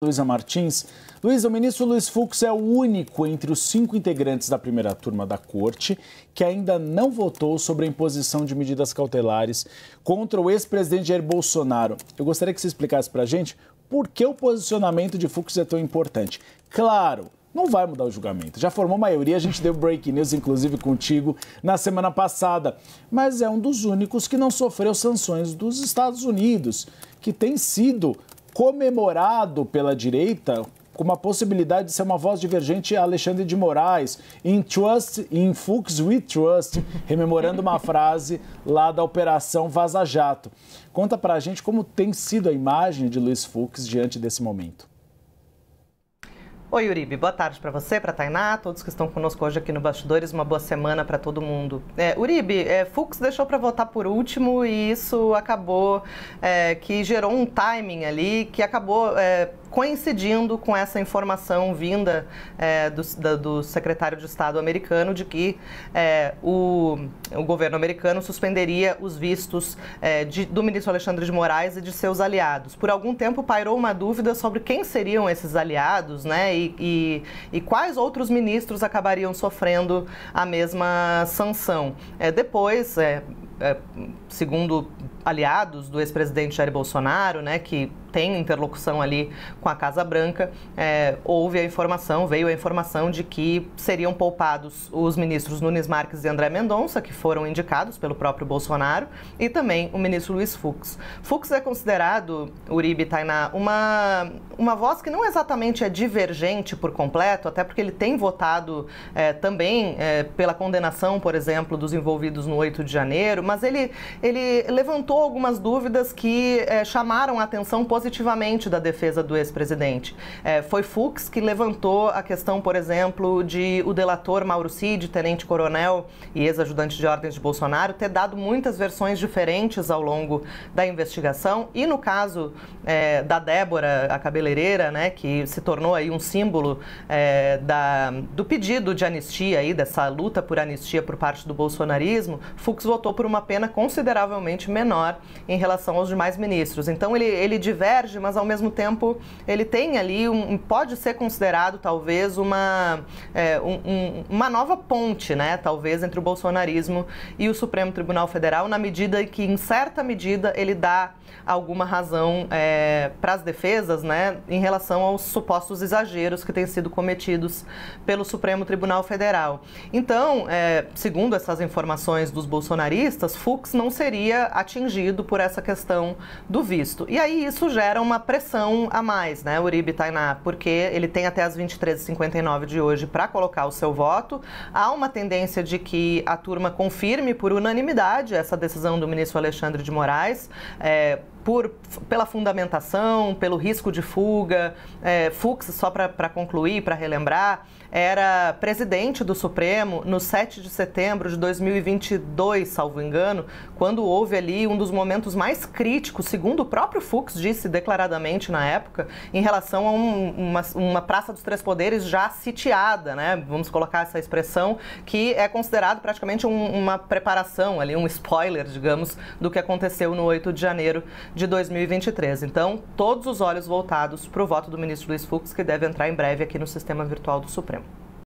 Luísa Martins. Luísa, o ministro Luiz Fux é o único entre os 5 integrantes da primeira turma da Corte que ainda não votou sobre a imposição de medidas cautelares contra o ex-presidente Jair Bolsonaro. Eu gostaria que você explicasse para a gente por que o posicionamento de Fux é tão importante. Claro, não vai mudar o julgamento. Já formou maioria, a gente deu breaking news, inclusive contigo, na semana passada. Mas é um dos únicos que não sofreu sanções dos Estados Unidos, que tem sido comemorado pela direita com uma possibilidade de ser uma voz divergente a Alexandre de Moraes, in Fux we trust, rememorando uma frase lá da Operação Vaza Jato. Conta pra gente como tem sido a imagem de Luiz Fux diante desse momento. Oi, Uribe, boa tarde para você, para a Tainá, todos que estão conosco hoje aqui no Bastidores, uma boa semana para todo mundo. Uribe, Fux deixou para votar por último e isso acabou que gerou um timing ali que acabou coincidindo com essa informação vinda do secretário de Estado americano de que o governo americano suspenderia os vistos do ministro Alexandre de Moraes e de seus aliados. Por algum tempo pairou uma dúvida sobre quem seriam esses aliados, né, e quais outros ministros acabariam sofrendo a mesma sanção. Depois, segundo aliados do ex-presidente Jair Bolsonaro, né, que tem interlocução ali com a Casa Branca, veio a informação de que seriam poupados os ministros Nunes Marques e André Mendonça, que foram indicados pelo próprio Bolsonaro, e também o ministro Luiz Fux. Fux é considerado, Uribe, Tainá, uma voz que não exatamente é divergente por completo, até porque ele tem votado também pela condenação, por exemplo, dos envolvidos no 8 de janeiro, mas ele levantou algumas dúvidas que chamaram a atenção positivamente da defesa do ex-presidente. Foi Fux que levantou a questão, por exemplo, de o delator Mauro Cid, tenente-coronel e ex-ajudante de ordens de Bolsonaro, ter dado muitas versões diferentes ao longo da investigação. E no caso da Débora, a cabeleireira, né, que se tornou aí um símbolo do pedido de anistia, aí, dessa luta por anistia por parte do bolsonarismo, Fux votou por uma pena consideravelmente menor em relação aos demais ministros. Então ele diverge, mas ao mesmo tempo ele tem ali, pode ser considerado talvez uma nova ponte, né, talvez entre o bolsonarismo e o Supremo Tribunal Federal, na medida que, em certa medida, ele dá alguma razão para as defesas, né, em relação aos supostos exageros que têm sido cometidos pelo Supremo Tribunal Federal. Então, segundo essas informações dos bolsonaristas, Fux não seria atingido por essa questão do visto. E aí isso gera uma pressão a mais, né, Uribe, Tainá, porque ele tem até as 23h59 de hoje para colocar o seu voto. Há uma tendência de que a turma confirme por unanimidade essa decisão do ministro Alexandre de Moraes, pela fundamentação, pelo risco de fuga. Fux, só para concluir, para relembrar, era presidente do Supremo no 7 de setembro de 2022, salvo engano, quando houve ali um dos momentos mais críticos, segundo o próprio Fux disse declaradamente na época, em relação a uma Praça dos Três Poderes já sitiada, né? Vamos colocar essa expressão, que é considerado praticamente uma preparação ali, um spoiler, digamos, do que aconteceu no 8 de janeiro de 2023. Então, todos os olhos voltados para o voto do ministro Luiz Fux, que deve entrar em breve aqui no sistema virtual do Supremo.